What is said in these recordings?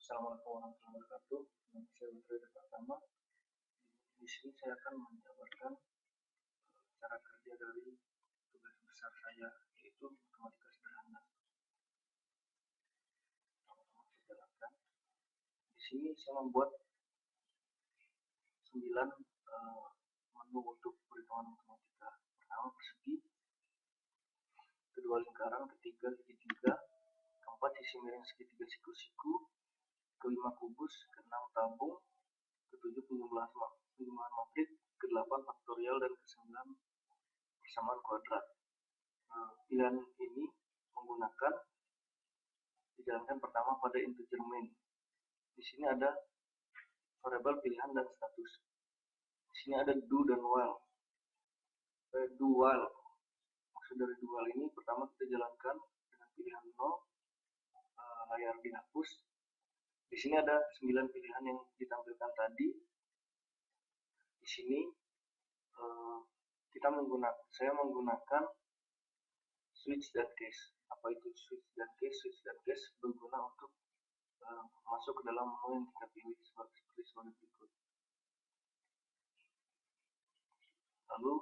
Assalamualaikum warahmatullahi wabarakatuh. Nama saya Witri Pertama. Di sini saya akan menjabarkan cara kerja dari tugas besar saya, yaitu matematika sederhana. Di sini saya membuat 9 menu untuk perhitungan matematika. Pertama persegi, kedua lingkaran, ketiga segitiga, keempat sisi miring segitiga siku-siku, kelima kubus, keenam tabung, ketujuh penjumlahan matrik, kedelapan faktorial, dan kesembilan persamaan kuadrat. Pilihan ini dijalankan pertama pada integer main. Di sini ada variabel pilihan dan status. Di sini ada do dan while. Do while, maksud dari do while ini pertama kita jalankan dengan pilihan 0, layar dihapus. Di sini ada 9 pilihan yang ditampilkan tadi. Di sini saya menggunakan switch dan case. Apa itu switch dan case? Switch dan case berguna untuk masuk ke dalam menu yang kita pilih seperti berikut. Lalu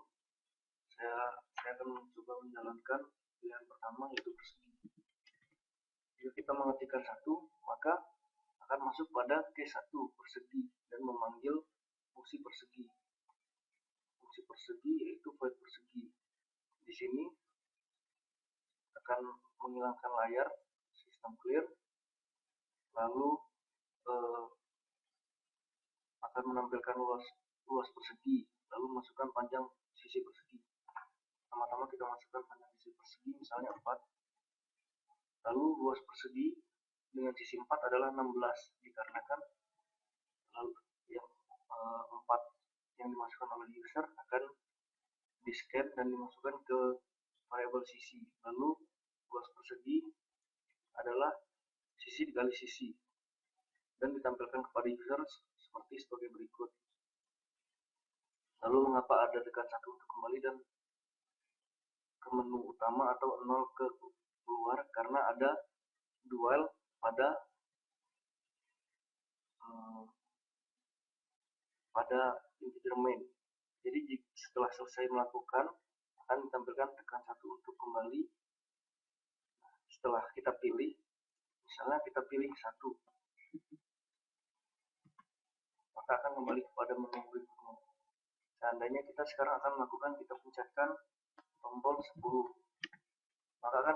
saya akan mencoba menjalankan pilihan pertama, yaitu persegi. Jika kita mengetikkan 1, maka akan masuk pada case 1 persegi dan memanggil fungsi persegi. Fungsi persegi yaitu void persegi. Di sini akan menghilangkan layar, sistem clear, lalu akan menampilkan luas persegi, lalu masukkan panjang sisi persegi. Pertama-tama kita masukkan panjang sisi persegi, misalnya 4. Lalu luas persegi dengan sisi 4 adalah 16, dikarenakan lalu yang 4 yang dimasukkan oleh user akan di-scan dan dimasukkan ke variabel sisi. Lalu luas persegi adalah sisi dikali sisi dan ditampilkan kepada user sebagai berikut. Lalu mengapa ada tekan 1 untuk kembali dan ke menu utama atau 0 ke keluar? Karena ada do while pada integer main. Jadi setelah selesai melakukan akan ditampilkan tekan 1 untuk kembali. Setelah kita pilih, misalnya kita pilih 1, maka akan kembali kepada menu berikutnya. Seandainya kita sekarang akan pencetkan tombol 10, maka akan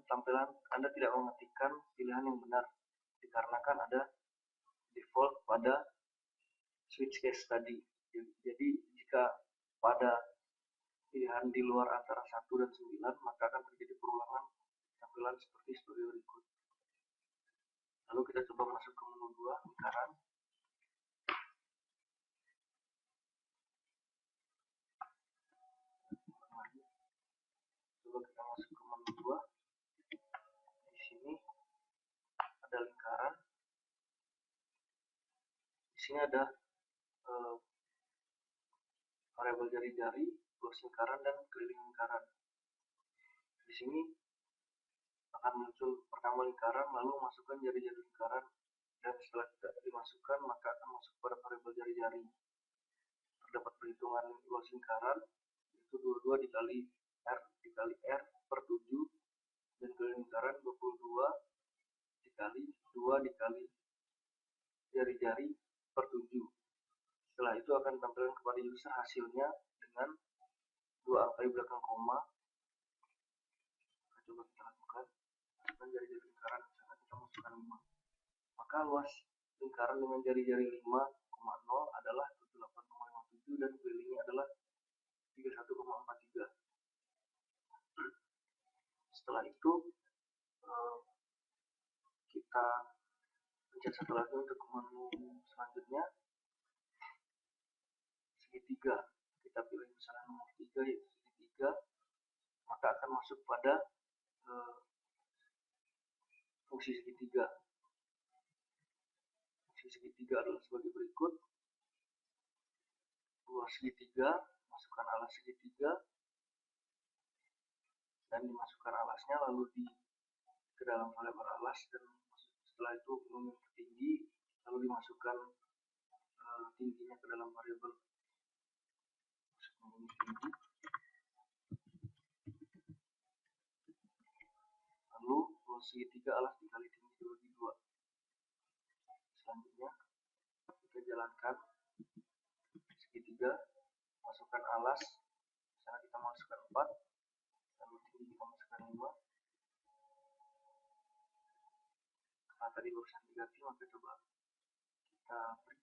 tampilan Anda tidak mengetikkan pilihan yang benar, dikarenakan ada default pada switch case tadi. Jadi jika pada pilihan di luar antara 1 dan 9, maka akan terjadi perulangan tampilan sebagai berikut. Lalu kita coba masuk ke menu 2, lingkaran. Coba kita masuk ke menu 2. Di sini ada lingkaran. Di sini ada variabel jari-jari, luas lingkaran, dan keliling lingkaran. Di sini akan muncul pertama lingkaran, lalu masukkan jari-jari lingkaran, dan setelah tidak dimasukkan maka akan masuk pada variabel jari-jari. Terdapat perhitungan luas lingkaran, yaitu 22 dikali R per 7, dan keliling lingkaran 22 dikali 2 dikali jari-jari per 7. Setelah itu akan tampilkan kepada user hasilnya dengan 2 angka di belakang koma. Coba kita lakukan. Masukkan jari-jari lingkaran, misalnya kita masukkan 5. Maka luas lingkaran dengan jari-jari 5,0 adalah 78,57 dan kelilingnya adalah 31,43. Setelah itu kita pencet satu lagi untuk menu selanjutnya, segitiga. Kita pilih misalnya nomor 3, yaitu segitiga, maka akan masuk pada fungsi segitiga. Fungsi segitiga adalah sebagai berikut. Luas segitiga, masukkan alas segitiga, dan dimasukkan alasnya lalu ke dalam variabel alas, dan setelah itu meminta tinggi, lalu dimasukkan tingginya ke dalam variabel tinggi, lalu luas segitiga alas dikali tinggi dibagi 2. Selanjutnya kita jalankan segitiga, masukkan alas, sana kita masukkan 4, lalu tinggi kita masukkan 5. Karena tadi barusan diganti, maka coba kita beri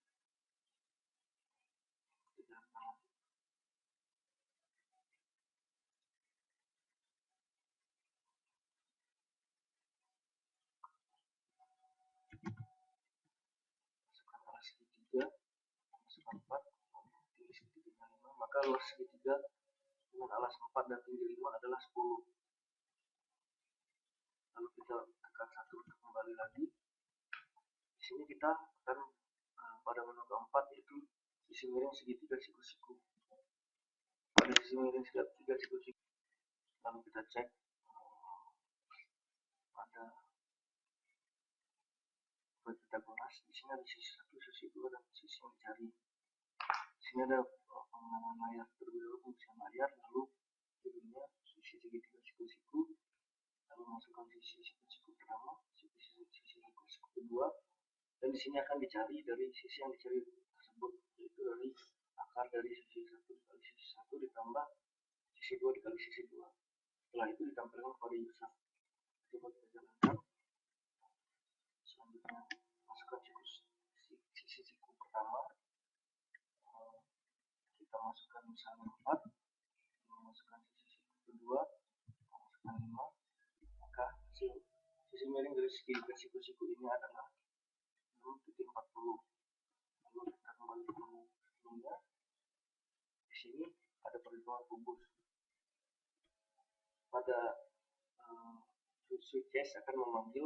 masukkan alas segitiga, masukkan 4, tinggi segitiga 5, maka luas segitiga dengan alas 4 dan tinggi 5 adalah 10. Lalu kita tekan 1 untuk kembali lagi. Di sini kita akan pada menu keempat, yaitu sisi miring segitiga siku-siku. Pada sisi miring segitiga siku-siku, lalu kita cek pada Pythagoras. Di sini ada sisi 1, sisi 2, dan sisi yang dicari. Di sini ada pengenaan layar terlebih dahulu, pengisian layar, lalu judulnya sisi segitiga siku-siku, lalu masukkan sisi siku-siku pertama, sisi siku-siku kedua, dan di sini akan dicari dari sisi yang dicari tersebut, yaitu dari akar dari sisi 1 dikali sisi 1 ditambah sisi 2 dikali sisi 2. Setelah itu ditampilkan pada user. Coba kita jalankan. Selanjutnya masukkan sisi siku pertama, kita masukkan misalnya 4, masukkan sisi siku kedua, masukkan 5, maka hasil sisi miring dari segitiga siku-siku ini adalah 6,40. Lalu kita kembali ke menu sebelumnya. Di sini ada perhitungan kubus. Pada switch case akan memanggil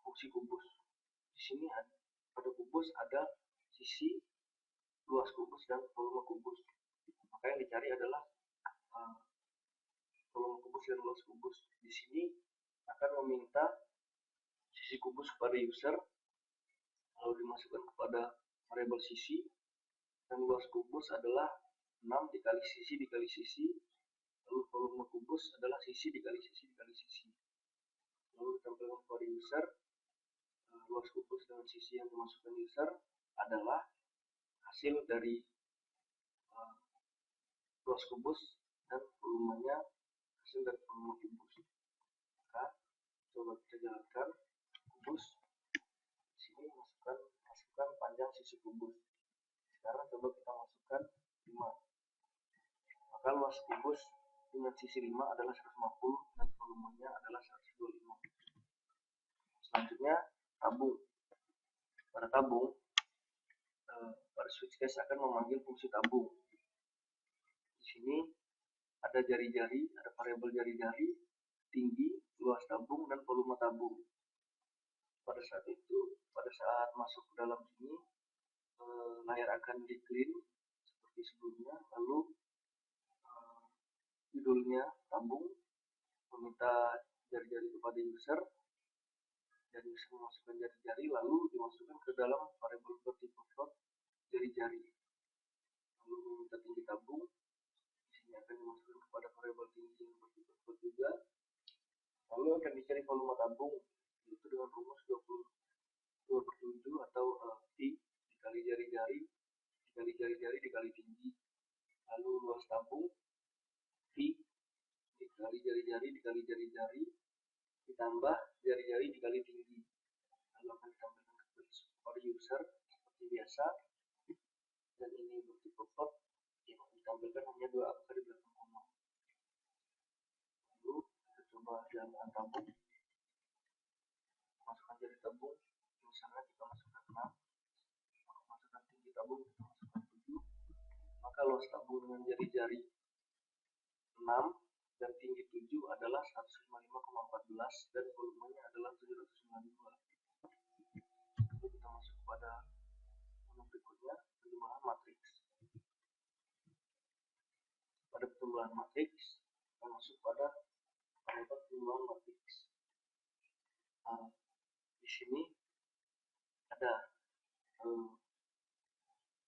fungsi kubus. Di sini pada kubus ada sisi, luas kubus, dan volume kubus. Maka yang dicari adalah volume kubus dan luas kubus. Di sini akan meminta sisi kubus kepada user, lalu dimasukkan kepada variabel sisi, dan luas kubus adalah 6 dikali sisi, lalu volume kubus adalah sisi dikali sisi. Lalu ditampilkan kepada user, luas kubus dengan sisi yang dimasukkan user adalah hasil dari luas kubus dan volumenya, hasil dari volume kubus. Maka coba kita jalankan kubus. Di sini masukkan panjang sisi kubus. Sekarang coba kita masukkan 5. Maka luas kubus dengan sisi 5 adalah 150 dan volumenya adalah 125. Selanjutnya tabung. Pada tabung, pada switch case akan memanggil fungsi tabung. Di sini ada jari-jari, ada variabel jari-jari, tinggi, luas tabung, dan volume tabung. Pada saat masuk ke dalam sini, layar akan di clean seperti sebelumnya, lalu judulnya tabung, meminta jari-jari kepada user, dan user memasukkan jari-jari, lalu dimasukkan ke dalam variabel vertical float jari-jari, lalu meminta tinggi tabung. Di sini akan dimasukkan kepada variabel tinggi yang vertical float juga, lalu akan dicari volume tabung, yaitu dengan rumus 22/7 atau I dikali jari-jari dikali jari-jari dikali tinggi, lalu luas tabung I dikali jari-jari dikali jari-jari ditambah jari-jari dikali tinggi, lalu akan ditampilkan kepada user seperti biasa. Dan ini vertical float yang ditampilkan hanya 2 angka di belakang koma. Lalu kita coba jalankan tabung, masukkan jari tabung, misalnya kita masukkan 6, masukkan tinggi tabung, kita masukkan 7, maka luas tabung dengan jari-jari 6 dan tinggi 7 adalah 155,14 dan volumenya adalah 792. Lalu kita masuk pada menu berikutnya, penjumlahan matriks. Pada penjumlahan matriks, kita masuk pada variabel penjumlahan matriks. Di sini ada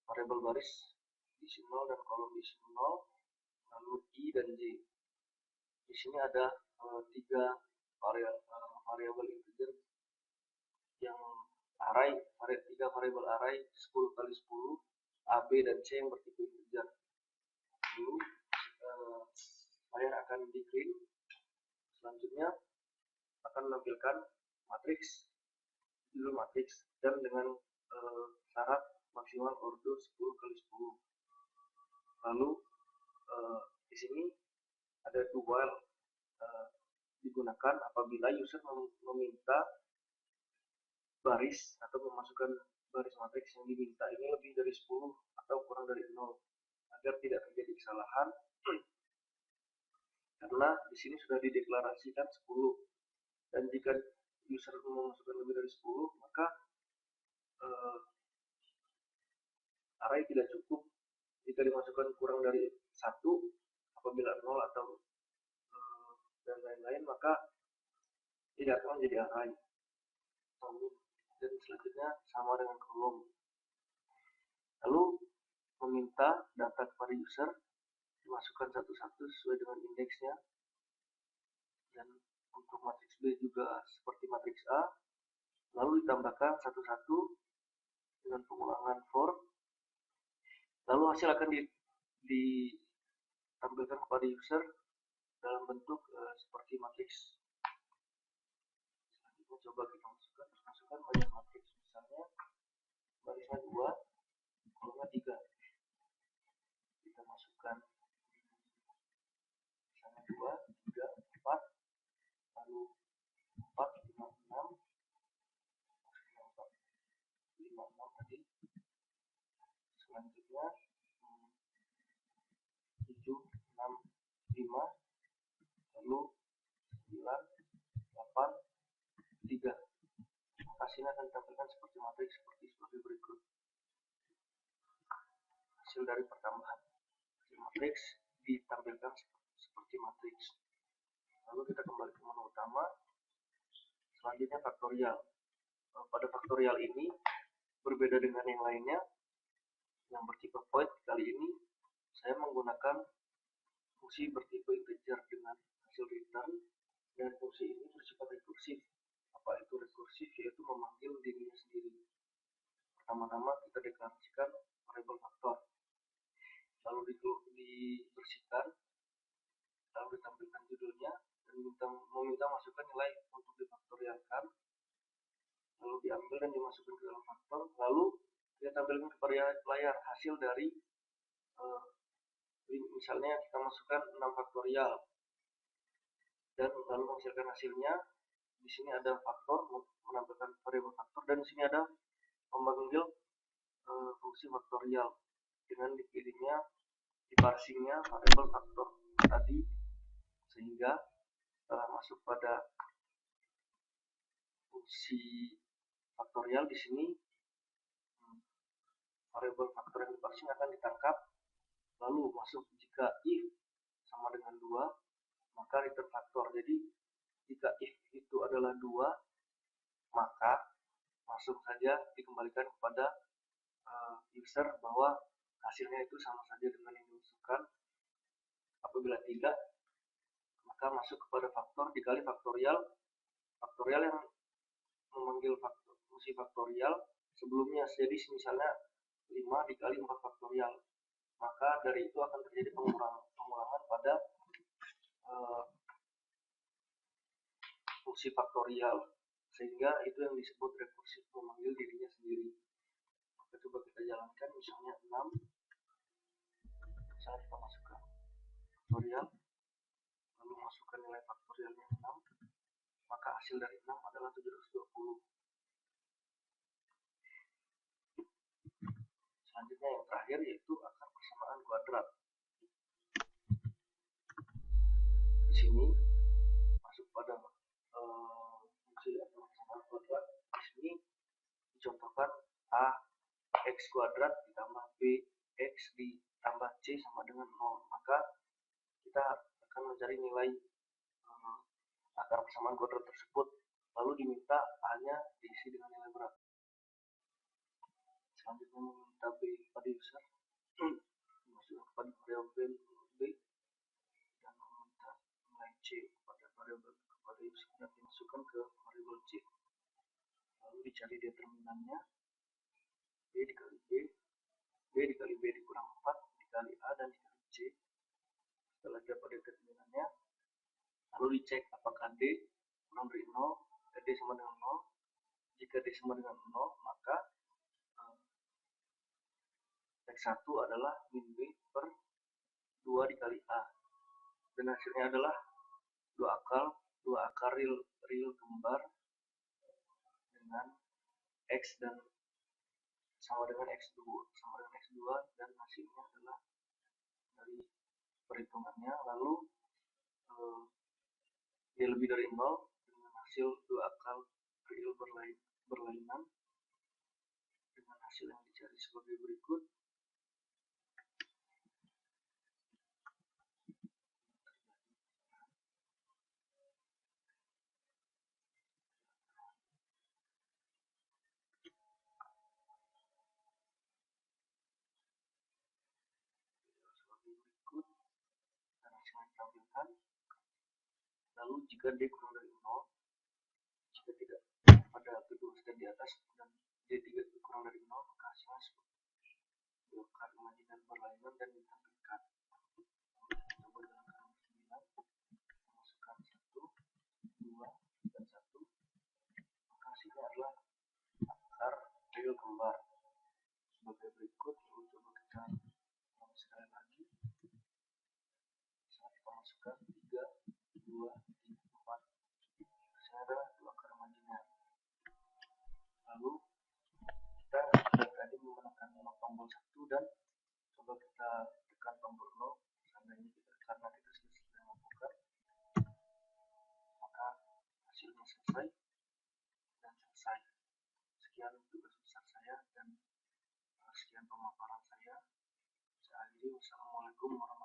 variabel baris diisi 0 dan kolom diisi 0, lalu I dan J. Di sini ada tiga variabel integer yang tiga variabel array 10 kali 10, A, B, dan C yang bertipe integer. Lalu layar akan di clean. Selanjutnya akan menampilkan matriks, judul matriks, dan dengan syarat maksimal order 10 kali 10. Lalu di sini ada do while digunakan apabila user meminta baris atau memasukkan baris matriks yang diminta ini lebih dari 10 atau kurang dari 0 agar tidak terjadi kesalahan karena di sini sudah dideklarasikan 10, dan jika user memasukkan lebih dari 10 maka array tidak cukup. Jika dimasukkan kurang dari 1 apabila 0 atau dan lain-lain maka tidak akan menjadi array. Dan selanjutnya sama dengan kolom. Lalu meminta data kepada user dimasukkan satu-satu sesuai dengan indeksnya, dan untuk matriks B juga seperti matriks A, lalu ditambahkan satu-satu dengan pengulangan for, lalu hasil akan ditampilkan kepada user dalam bentuk seperti matriks. Selanjutnya coba kita masukkan banyak matriks, misalnya barisnya 2, kolomnya 3. Kita masukkan misalnya 2, 3, 4, lalu 4, 5, 6, 5, 6 tadi. Selanjutnya 7, 6, 5, lalu 9, 8, 3. Hasilnya akan ditampilkan seperti matriks seperti berikut. Hasil dari pertambahan matriks ditampilkan seperti matriks. Lalu kita kembali ke menu utama. Selanjutnya faktorial. Pada faktorial ini berbeda dengan yang lainnya yang bertipe void. Kali ini saya menggunakan fungsi bertipe integer dengan hasil return, dan fungsi ini bersifat rekursif. Apa itu rekursif? Yaitu memanggil dirinya sendiri. Pertama-tama kita deklarasikan variabel faktor, lalu dibersihkan, lalu ditampilkan judulnya, dan meminta masukkan nilai untuk difaktorialkan, lalu diambil dan dimasukkan ke dalam faktor, lalu kita tampilkan kepada layar hasil dari misalnya kita masukkan 6 faktorial dan lalu menghasilkan hasilnya. Di sini ada faktor, menampilkan variabel faktor, dan di sini ada memanggil fungsi faktorial dengan dipilihnya diparsingnya variabel faktor tadi, sehingga masuk pada fungsi faktorial. Di sini variabel faktor yang diparsing akan ditangkap, lalu masuk jika if sama dengan 2 maka return faktor. Jadi jika if itu adalah 2 maka langsung saja dikembalikan kepada user bahwa hasilnya itu sama saja dengan yang dimasukkan. Apabila tidak maka masuk kepada faktor dikali faktorial yang memanggil fungsi faktorial sebelumnya. Jadi misalnya 5 dikali 4 faktorial, maka dari itu akan terjadi pengulangan pada fungsi faktorial, sehingga itu yang disebut rekursif, memanggil dirinya sendiri. Maka coba kita jalankan, misalnya 6, misalnya kita masukkan faktorial, lalu masukkan nilai faktorialnya 6, maka hasil dari 6 adalah 720. Selanjutnya yang terakhir yaitu akar persamaan kuadrat. Di sini masuk pada fungsi akar persamaan kuadrat. Di sini dicontohkan a x kuadrat ditambah b x ditambah c sama dengan 0. Maka kita akan mencari nilai akar persamaan kuadrat tersebut. lalu diminta A-nya diisi dengan nilai berapa. Selanjutnya meminta B pada user, dimasukkan pada variabel B, dan meminta nilai C pada variabel kepada user dan dimasukkan ke variabel C. Lalu dicari determinannya, B dikali B, B dikali B dikurang 4 dikali A dan dikali C. Setelah dapat determinannya, lalu dicek apakah D kurang dari 0, D sama dengan 0. Jika D sama dengan 0, maka X1 adalah min B per 2 dikali A. Dan hasilnya adalah 2 akar real kembar dengan X dan sama dengan X2, dan hasilnya adalah dari perhitungannya, lalu dia lebih dari 0 dengan hasil 2 akar real berlainan dengan hasil yang dicari sebagai berikut. Dan hasilnya ditampilkan. Lalu jika D kurang dari 0, jika tidak pada kedua step di atas dan D kurang dari 0, maka hasilnya sebagai akar imajiner berlainan dan ditampilkan. Coba dengan kalimat 9, masukkan 1, 2, dan 1, maka hasilnya adalah akar real kembar sebagai berikut. Lalu coba kita ulangi sekali lagi. Saat kita masukkan 3, 2, 4, hasilnya adalah 2 akar imajiner. Lalu kita sudah tadi menekan tombol 1 dan coba kita tekan tombol 0 seandainya karena kita sudah selesai membuka, maka hasilnya selesai dan selesai. Sekian tugas besar saya dan sekian pemaparan saya. Saya akhiri. Wassalamualaikum warahmatullahi wabarakatuh.